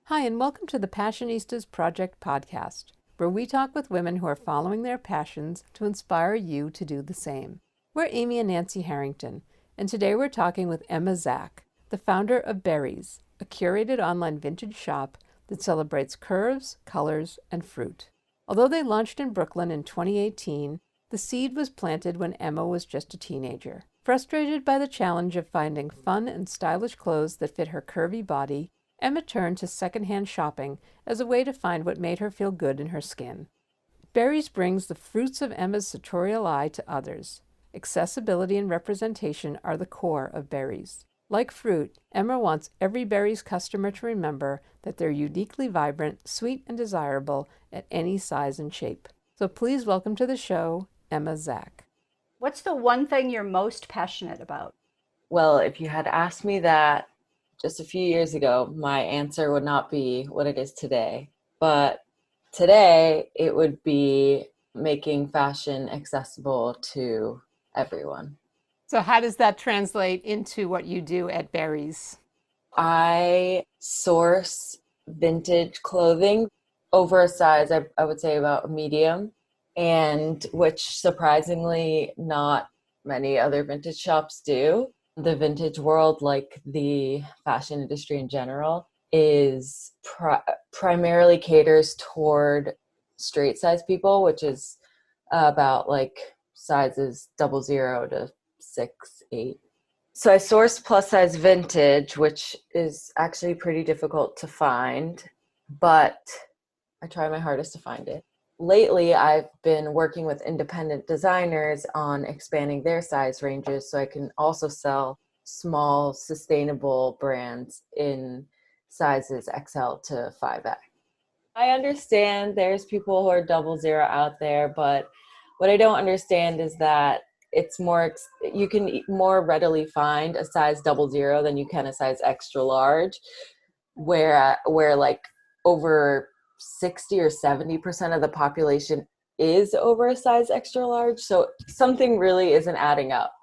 Hi, and welcome to the Passionistas Project podcast, where we talk with women who are following their passions to inspire you to do the same. We're Amy and Nancy Harrington, and today we're talking with Emma Zack, the founder of Berries, a curated online vintage shop that celebrates curves, colors, and fruit. Although they launched in Brooklyn in 2018, the seed was planted when Emma was just a teenager. Frustrated by the challenge of finding fun and stylish clothes that fit her curvy body, Emma turned to secondhand shopping as a way to find what made her feel good in her skin. Berries brings the fruits of Emma's sartorial eye to others. Accessibility and representation are the core of Berries. Like fruit, Emma wants every Berries customer to remember that they're uniquely vibrant, sweet, and desirable at any size and shape. So please welcome to the show, Emma Zack. What's the one thing you're most passionate about? Well, if you had asked me that just a few years ago, my answer would not be what it is today. But today, it would be making fashion accessible to everyone. So how does that translate into what you do at Berries? I source vintage clothing over a size, I would say about a medium, and which surprisingly not many other vintage shops do. The vintage world, like the fashion industry in general, is primarily caters toward straight size people, which is about like sizes 00 to 6'8". So I sourced plus size vintage, which is actually pretty difficult to find, but I try my hardest to find it. Lately, I've been working with independent designers on expanding their size ranges so I can also sell small, sustainable brands in sizes XL to 5X. I understand there's people who are 00 out there, but what I don't understand is that it's more, you can more readily find a size 00 than you can a size extra large, where like over 60 or 70% of the population is over a size extra large. So something really isn't adding up.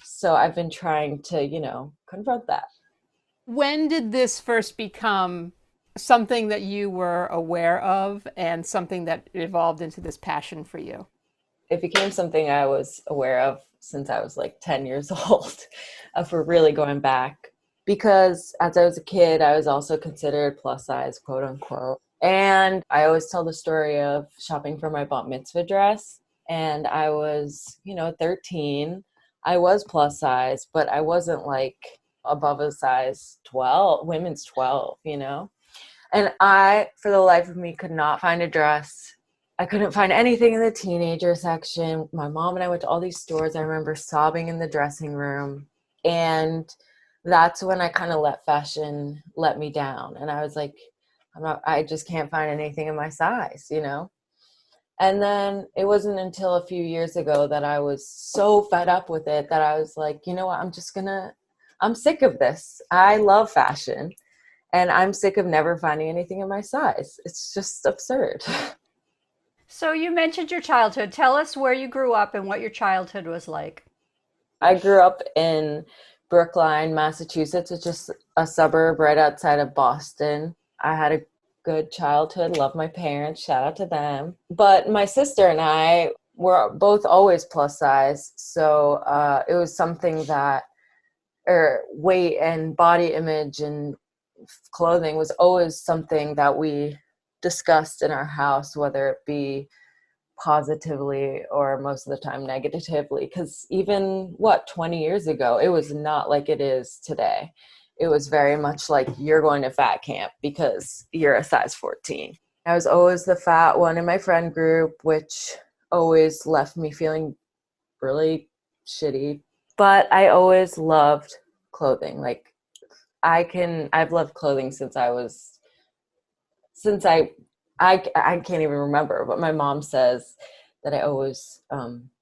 So I've been trying to, confront that. When did this first become something that you were aware of and something that evolved into this passion for you? It became something I was aware of since I was like 10 years old, if we're really going back. Because as I was a kid, I was also considered plus size, quote unquote. And I always tell the story of shopping for my bat mitzvah dress. And I was, 13. I was plus size, but I wasn't like above a size 12, women's 12, And I, for the life of me, could not find a dress. I couldn't find anything in the teenager section. My mom and I went to all these stores. I remember sobbing in the dressing room. And that's when I kind of let fashion let me down. And I was like, I just can't find anything in my size, And then it wasn't until a few years ago that I was so fed up with it that I was like, you know what, I'm sick of this. I love fashion and I'm sick of never finding anything in my size. It's just absurd. So you mentioned your childhood. Tell us where you grew up and what your childhood was like. I grew up in Brookline, Massachusetts, which is a suburb right outside of Boston. I had a good childhood, love my parents, shout out to them. But my sister and I were both always plus size. So it was something that, or weight and body image and clothing was always something that we discussed in our house, whether it be positively or most of the time negatively. Because even 20 years ago, it was not like it is today. It was very much like you're going to fat camp because you're a size 14. I was always the fat one in my friend group, which always left me feeling really shitty. But I always loved clothing. Like I've loved clothing since I can't even remember, but my mom says that I always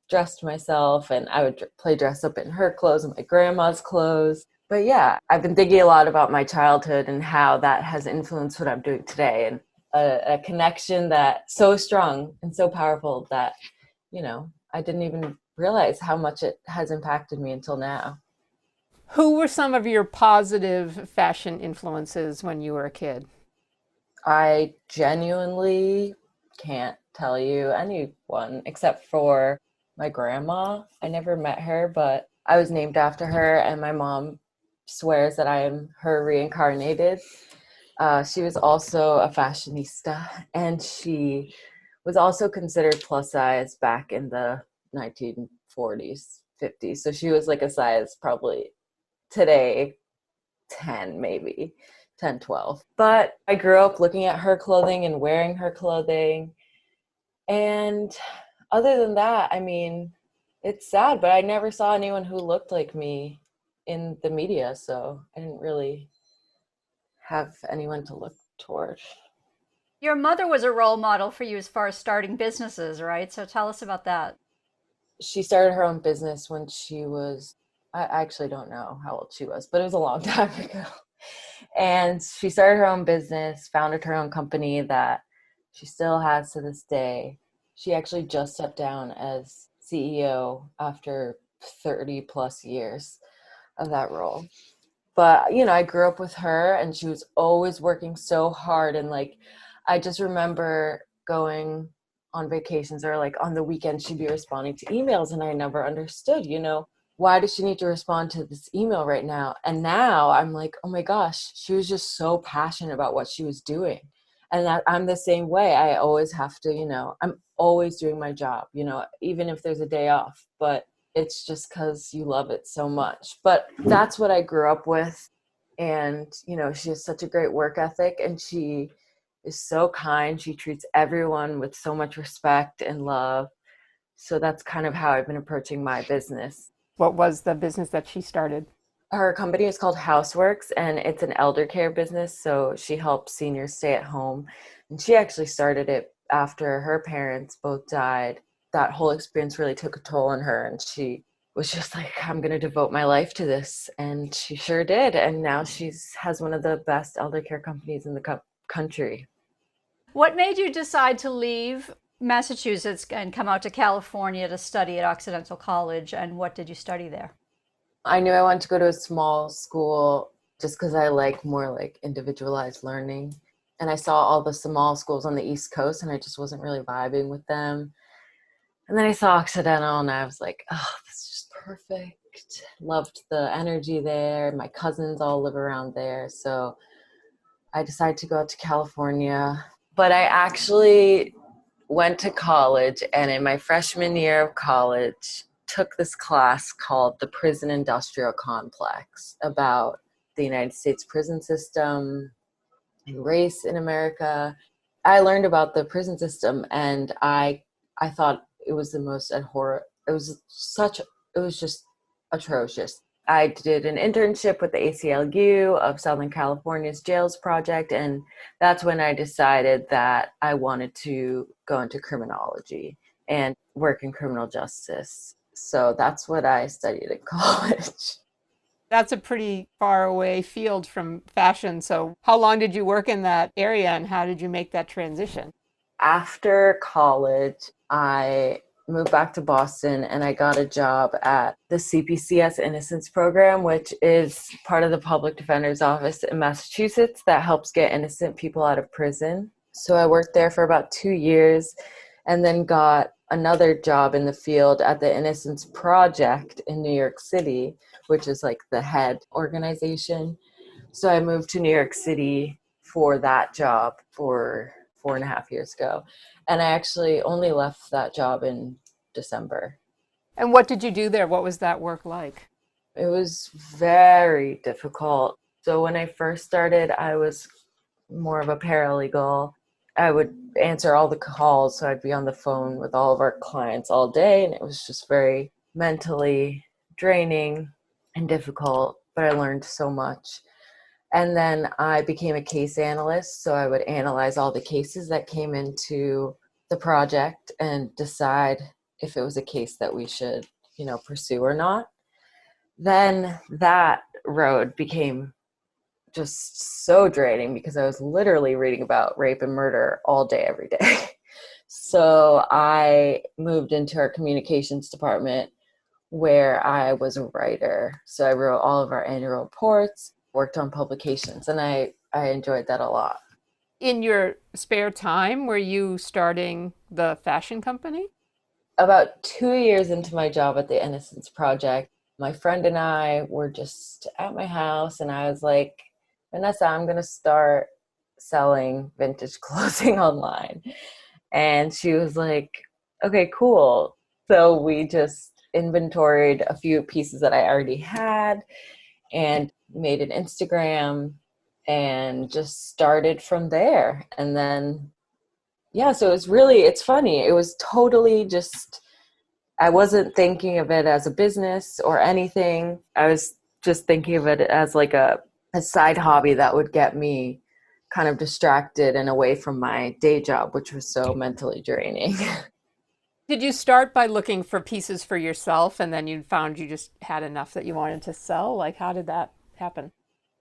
dressed myself and I would play dress up in her clothes and my grandma's clothes. But yeah, I've been thinking a lot about my childhood and how that has influenced what I'm doing today, and a connection that's so strong and so powerful that, I didn't even realize how much it has impacted me until now. Who were some of your positive fashion influences when you were a kid? I genuinely can't tell you anyone except for my grandma. I never met her, but I was named after her, and my mom swears that I am her reincarnated. She was also a fashionista, and she was also considered plus size back in the 1940s, 50s. So she was like a size probably today 10, maybe 10, 12. But I grew up looking at her clothing and wearing her clothing. And other than that, I mean, it's sad, but I never saw anyone who looked like me in the media. So I didn't really have anyone to look toward. Your mother was a role model for you as far as starting businesses, right? So tell us about that. She started her own business when she was, I actually don't know how old she was, but it was a long time ago. And she started her own business, founded her own company that she still has to this day. She actually just stepped down as CEO after 30 plus years of that role. But, you know, I grew up with her and she was always working so hard. And like, I just remember going on vacations or like on the weekend, she'd be responding to emails and I never understood, you know, why does she need to respond to this email right now? And now I'm like, oh my gosh, she was just so passionate about what she was doing. And that I'm the same way. I always have to, you know, I'm always doing my job, you know, even if there's a day off, but it's just because you love it so much. But that's what I grew up with. And, you know, she has such a great work ethic and she is so kind. She treats everyone with so much respect and love. So that's kind of how I've been approaching my business. What was the business that she started? Her company is called Houseworks and it's an elder care business. So she helps seniors stay at home. And she actually started it after her parents both died. That whole experience really took a toll on her. And she was just like, I'm going to devote my life to this. And she sure did. And now she's has one of the best elder care companies in the country. What made you decide to leave Massachusetts and come out to California to study at Occidental College? And what did you study there? I knew I wanted to go to a small school just because I like more like individualized learning. And I saw all the small schools on the East Coast and I just wasn't really vibing with them. And then I saw Occidental and I was like, oh, this is just perfect. Loved the energy there. My cousins all live around there. So I decided to go out to California. But I actually went to college, and in my freshman year of college, took this class called the Prison Industrial Complex about the United States prison system and race in America. I learned about the prison system, and I thought it was the most abhorrent. It was just atrocious. I did an internship with the ACLU of Southern California's Jails Project, and that's when I decided that I wanted to go into criminology and work in criminal justice. So that's what I studied in college. That's a pretty far away field from fashion. So, how long did you work in that area and how did you make that transition? After college, I moved back to Boston and I got a job at the CPCS Innocence Program, which is part of the Public Defender's Office in Massachusetts that helps get innocent people out of prison. So I worked there for about 2 years and then got another job in the field at the Innocence Project in New York City, which is like the head organization. So I moved to New York City for that job for 4.5 years ago. And I actually only left that job in December. And what did you do there? What was that work like? It was very difficult. So when I first started, I was more of a paralegal. I would answer all the calls. So I'd be on the phone with all of our clients all day. And it was just very mentally draining and difficult, but I learned so much. And then I became a case analyst. So I would analyze all the cases that came into the project and decide if it was a case that we should, you know, pursue or not. Then that road became just so draining because I was literally reading about rape and murder all day, every day. So I moved into our communications department where I was a writer. So I wrote all of our annual reports, worked on publications, and I enjoyed that a lot. In your spare time, were you starting the fashion company? About 2 years into my job at the Innocence Project, my friend and I were just at my house, and I was like, Vanessa, I'm going to start selling vintage clothing online. And she was like, okay, cool. So we just inventoried a few pieces that I already had and made an Instagram and just started from there. And then, yeah, so it's funny. It was totally just, I wasn't thinking of it as a business or anything. I was just thinking of it as like a side hobby that would get me kind of distracted and away from my day job, which was so mentally draining. Did you start by looking for pieces for yourself and then you found you just had enough that you wanted to sell? Like, how did that happen?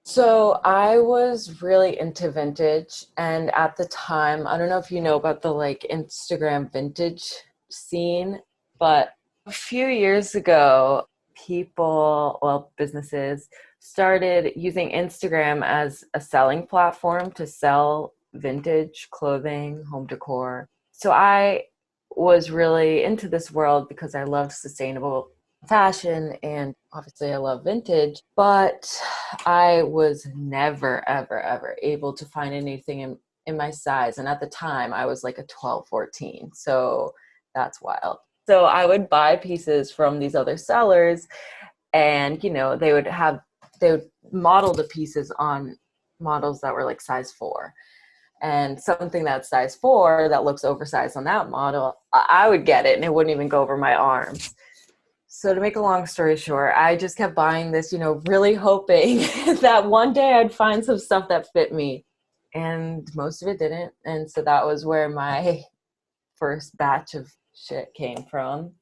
So I was really into vintage, and at the time, I don't know if you know about the like Instagram vintage scene, but a few years ago, businesses started using Instagram as a selling platform to sell vintage clothing, home decor. So I was really into this world because I loved sustainable fashion and obviously I love vintage, but I was never, ever, ever able to find anything in my size. And at the time I was like a 12, 14. So that's wild. So I would buy pieces from these other sellers and, they would model the pieces on models that were like size 4. And something that's size 4 that looks oversized on that model, I would get it and it wouldn't even go over my arms. So to make a long story short, I just kept buying this, really hoping that one day I'd find some stuff that fit me. And most of it didn't. And so that was where my first batch of shit came from.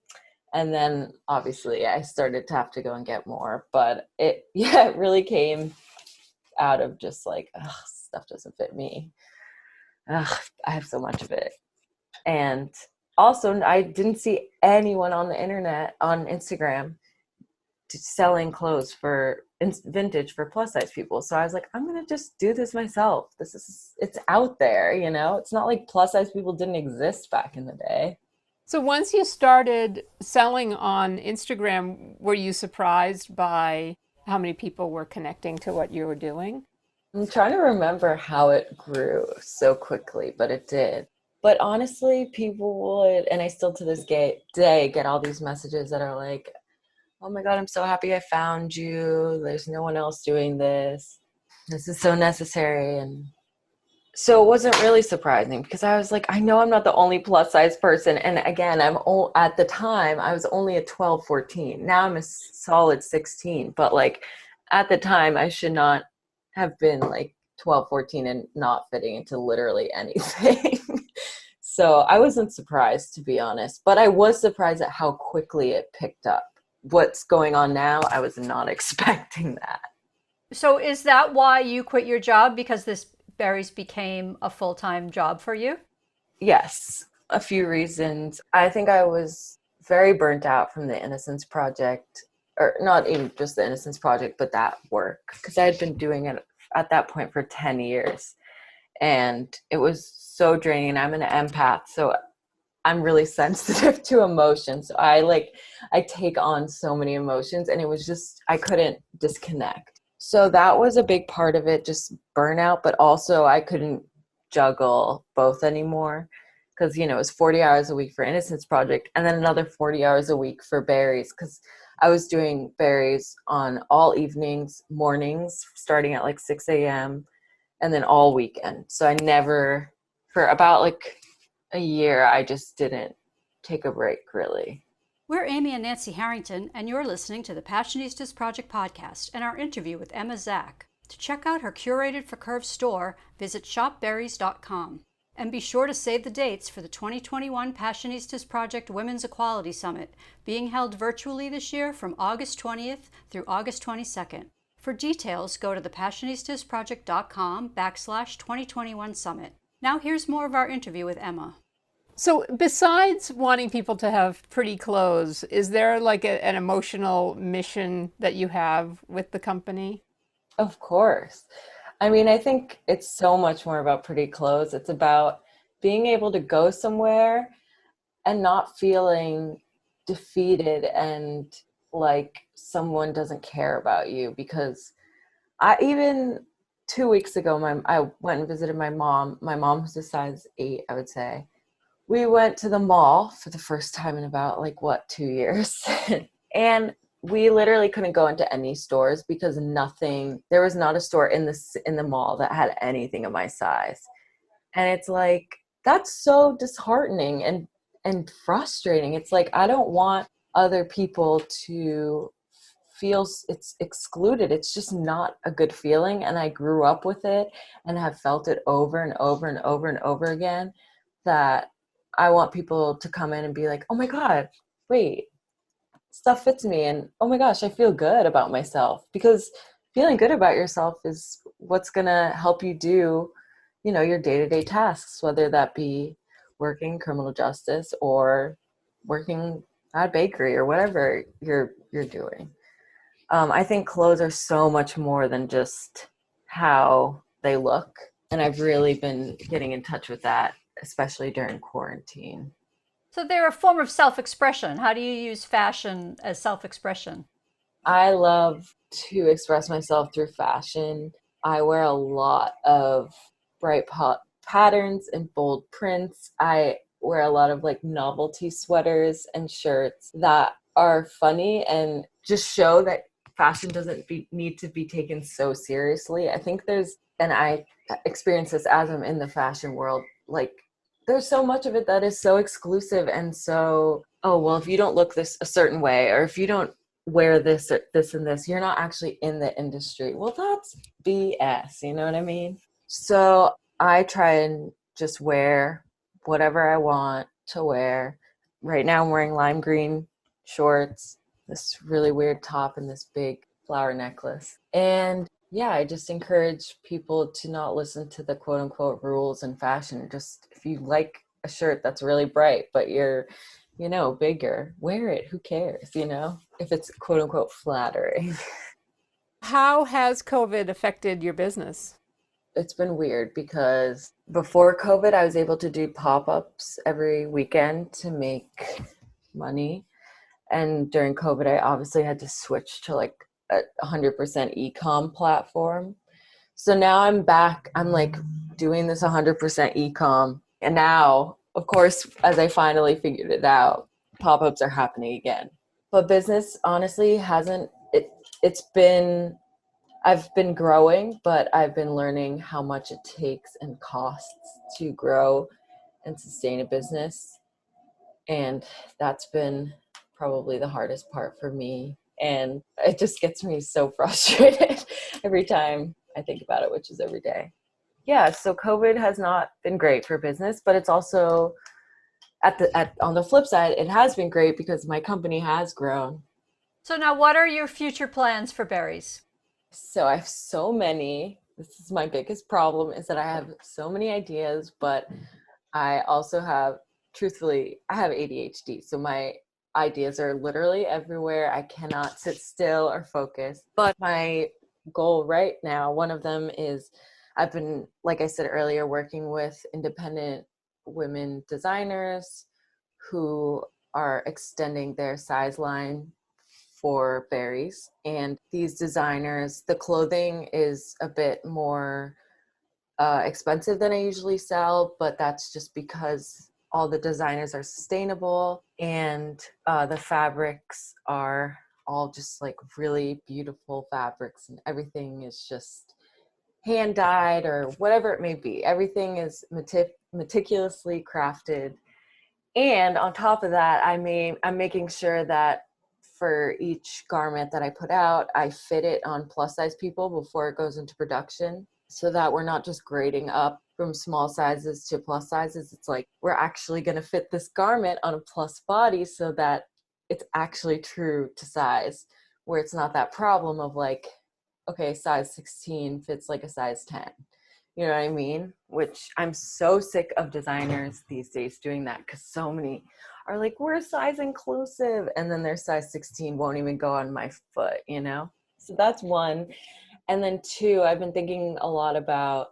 And then obviously I started to have to go and get more. But it really came out of just like, ugh, stuff doesn't fit me. Ugh, I have so much of it. And also, I didn't see anyone on the internet, on Instagram, selling clothes for vintage for plus size people. So I was like, I'm going to just do this myself. It's out there, It's not like plus size people didn't exist back in the day. So once you started selling on Instagram, were you surprised by how many people were connecting to what you were doing? I'm trying to remember how it grew so quickly, but it did. But honestly, people would, and I still to this day get all these messages that are like, oh my God, I'm so happy I found you. There's no one else doing this. This is so necessary. And so it wasn't really surprising because I was like, I know I'm not the only plus size person. And again, at the time, I was only a 12, 14. Now I'm a solid 16. But like at the time, I should not have been like 12, 14 and not fitting into literally anything. So I wasn't surprised, to be honest, but I was surprised at how quickly it picked up. What's going on now, I was not expecting that. So is that why you quit your job? Because this berries became a full-time job for you? Yes, a few reasons. I think I was very burnt out from the Innocence Project, or not even just the Innocence Project, but that work, because I had been doing it at that point for 10 years. And it was so draining. I'm an empath, so I'm really sensitive to emotions. So I take on so many emotions, and it was just, I couldn't disconnect. So that was a big part of it, just burnout, but also I couldn't juggle both anymore because, it was 40 hours a week for Innocence Project and then another 40 hours a week for berries because I was doing berries on all evenings, mornings, starting at like 6 a.m. and then all weekend. So I never, for about like a year, I just didn't take a break really. We're Amy and Nancy Harrington, and you're listening to the Passionistas Project podcast and our interview with Emma Zack. To check out her Curated for Curves store, visit shopberries.com. And be sure to save the dates for the 2021 Passionistas Project Women's Equality Summit, being held virtually this year from August 20th through August 22nd. For details, go to thepassionistasproject.com/2021 Summit. Now here's more of our interview with Emma. So besides wanting people to have pretty clothes, is there like an emotional mission that you have with the company? Of course. I mean, I think it's so much more about pretty clothes. It's about being able to go somewhere and not feeling defeated and like someone doesn't care about you. Because I even 2 weeks ago, I went and visited my mom. My mom was a size 8, I would say. We went to the mall for the first time in about 2 years. And we literally couldn't go into any stores because there was not a store in the mall that had anything of my size. And it's like, that's so disheartening and frustrating. It's like, I don't want other people to feel it's excluded. It's just not a good feeling. And I grew up with it and have felt it over and over and over and over again, that I want people to come in and be like, oh my God, wait, stuff fits me. And oh my gosh, I feel good about myself. Because feeling good about yourself is what's going to help you do, your day-to-day tasks, whether that be working criminal justice or working at a bakery or whatever you're doing. I think clothes are so much more than just how they look. And I've really been getting in touch with that, especially during quarantine. So they're a form of self-expression. How do you use fashion as self-expression? I love to express myself through fashion. I wear a lot of bright patterns and bold prints. I wear a lot of novelty sweaters and shirts that are funny and just show that fashion doesn't need to be taken so seriously. I think and I experience this as I'm in the fashion world, there's so much of it that is so exclusive and so, oh, well, if you don't look a certain way, or if you don't wear this or this and this, you're not actually in the industry. Well, that's BS, you know what I mean? So I try and just wear whatever I want to wear. Right now I'm wearing lime green shorts, this really weird top, and this big flower necklace. And yeah, I just encourage people to not listen to the quote unquote rules in fashion. Just if you like a shirt that's really bright, but you're, bigger, wear it. Who cares, if it's quote unquote flattering. How has COVID affected your business? It's been weird because before COVID, I was able to do pop-ups every weekend to make money. And during COVID, I obviously had to switch to a 100% e-com platform. So now I'm back. I'm doing this 100% e-com. And now, of course, as I finally figured it out, pop-ups are happening again. But business honestly I've been growing, but I've been learning how much it takes and costs to grow and sustain a business. And that's been probably the hardest part for me. And it just gets me so frustrated every time I think about it, which is every day. Yeah, so COVID has not been great for business, but it's also on the flip side, it has been great because my company has grown. So now what are your future plans for Berries? So I have so many. This is my biggest problem, is that I have so many ideas, but I also truthfully, I have ADHD. So my ideas are literally everywhere. I cannot sit still or focus. But my goal right now, one of them is, I've been, like I said earlier, working with independent women designers who are extending their size line for Berries. And these designers, the clothing is a bit more expensive than I usually sell, but that's just because all the designers are sustainable, and the fabrics are all just really beautiful fabrics, and everything is just hand dyed or whatever it may be. Everything is meticulously crafted. And on top of that, I'm making sure that for each garment that I put out, I fit it on plus size people before it goes into production, so that we're not just grading up from small sizes to plus sizes. It's we're actually going to fit this garment on a plus body so that it's actually true to size, where it's not that problem of okay, size 16 fits like a size 10. You know what I mean? Which I'm so sick of designers these days doing that, because so many are we're size inclusive, and then their size 16 won't even go on my foot, So that's one. And then two, I've been thinking a lot about,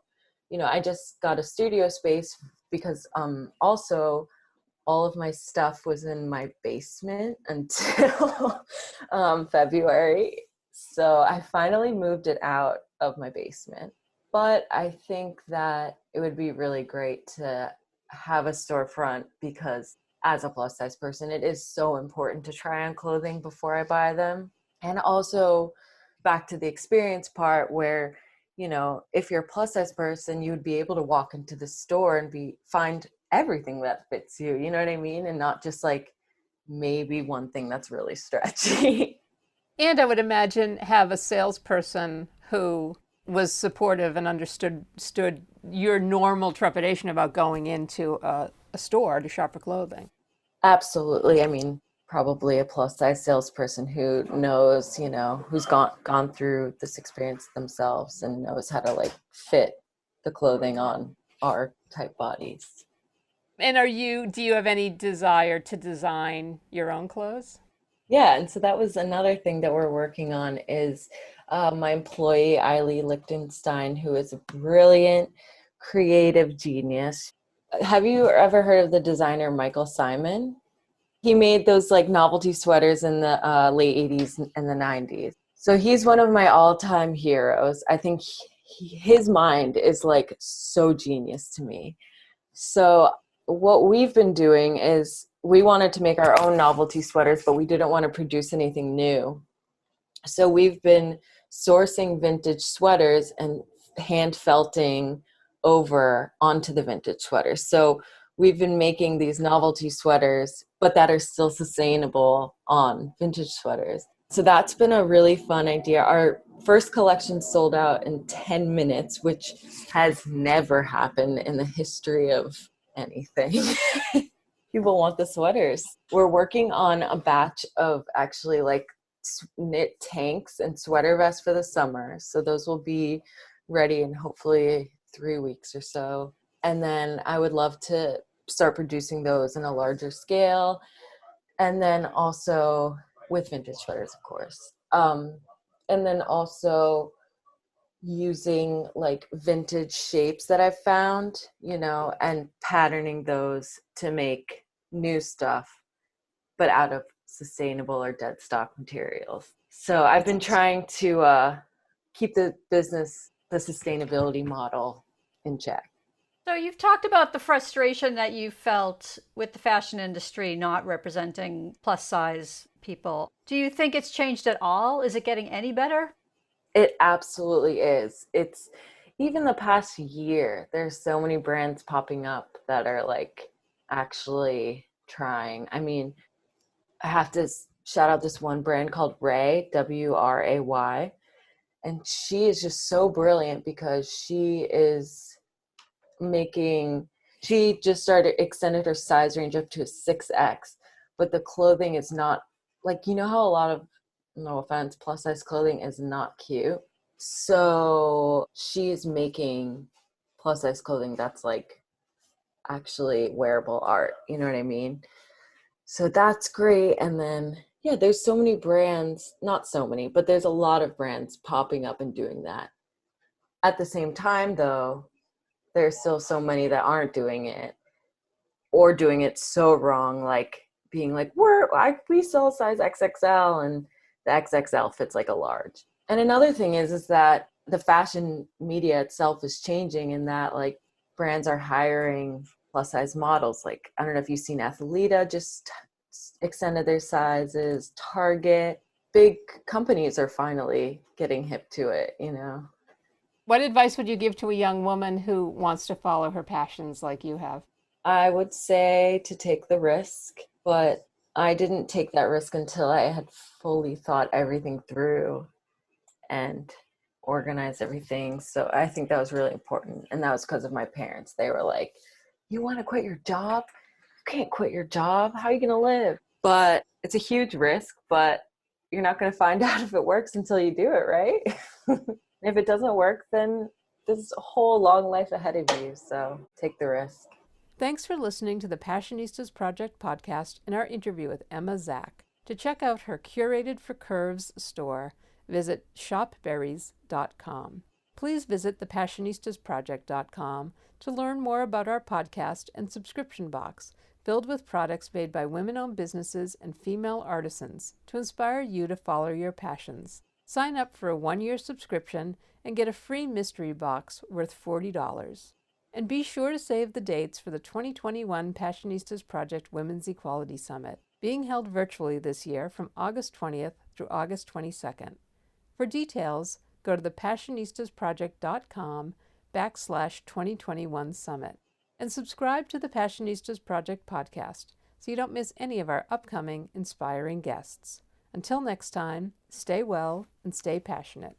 I just got a studio space because also all of my stuff was in my basement until February. So I finally moved it out of my basement. But I think that it would be really great to have a storefront because as a plus size person, it is so important to try on clothing before I buy them. And also back to the experience part where, if you're a plus size person, you would be able to walk into the store and find everything that fits you, you know what I mean? And not just like maybe one thing that's really stretchy. And I would imagine have a salesperson who was supportive and understood your normal trepidation about going into a store to shop for clothing. Absolutely. I mean, probably a plus size salesperson who knows, who's gone through this experience themselves and knows how to like fit the clothing on our type bodies. And do you have any desire to design your own clothes? Yeah, and so that was another thing that we're working on is my employee, Eileen Lichtenstein, who is a brilliant creative genius. Have you ever heard of the designer Michael Simon? He made those like novelty sweaters in the late 80s and the 90s. So he's one of my all-time heroes. I think his mind is like so genius to me. So what we've been doing is we wanted to make our own novelty sweaters, but we didn't want to produce anything new. So we've been sourcing vintage sweaters and hand felting over onto the vintage sweaters. So we've been making these novelty sweaters, but that are still sustainable on vintage sweaters. So that's been a really fun idea. Our first collection sold out in 10 minutes, which has never happened in the history of anything. People want the sweaters. We're working on a batch of actually like knit tanks and sweater vests for the summer. So those will be ready in hopefully 3 weeks or so. And then I would love to start producing those in a larger scale. And then also with vintage sweaters, of course. And then also using like vintage shapes that I've found, and patterning those to make new stuff, but out of sustainable or dead stock materials. So I've been trying to keep the sustainability model in check. So you've talked about the frustration that you felt with the fashion industry not representing plus size people. Do you think it's changed at all? Is it getting any better? It absolutely is. It's even the past year, there's so many brands popping up that are like actually trying. I mean, I have to shout out this one brand called Ray, Wray. And she is just so brilliant because she just extended her size range up to a 6X, but the clothing is not like, how a lot of, no offense, plus size clothing is not cute. So she is making plus size clothing that's like actually wearable art. You know what I mean? So that's great. And then, yeah, there's so many brands, not so many, but there's a lot of brands popping up and doing that. At the same time, though, there's still so many that aren't doing it or doing it so wrong, like being like, we sell size XXL and the XXL fits like a large. And another thing is that the fashion media itself is changing in that like brands are hiring plus size models. Like, I don't know if you've seen Athleta just extended their sizes, Target, big companies are finally getting hip to it, What advice would you give to a young woman who wants to follow her passions like you have? I would say to take the risk, but I didn't take that risk until I had fully thought everything through and organized everything. So I think that was really important. And that was because of my parents. They were like, you want to quit your job? You can't quit your job. How are you going to live? But it's a huge risk, but you're not going to find out if it works until you do it, right? If it doesn't work, then there's a whole long life ahead of you. So take the risk. Thanks for listening to the Passionistas Project podcast and our interview with Zack. To check out her Curated for Curves store, visit shopberries.com. Please visit thepassionistasproject.com to learn more about our podcast and subscription box filled with products made by women-owned businesses and female artisans to inspire you to follow your passions. Sign up for a 1-year subscription and get a free mystery box worth $40. And be sure to save the dates for the 2021 Passionistas Project Women's Equality Summit, being held virtually this year from August 20th through August 22nd. For details, go to thepassionistasproject.com/2021 Summit and subscribe to the Passionistas Project podcast so you don't miss any of our upcoming inspiring guests. Until next time, stay well and stay passionate.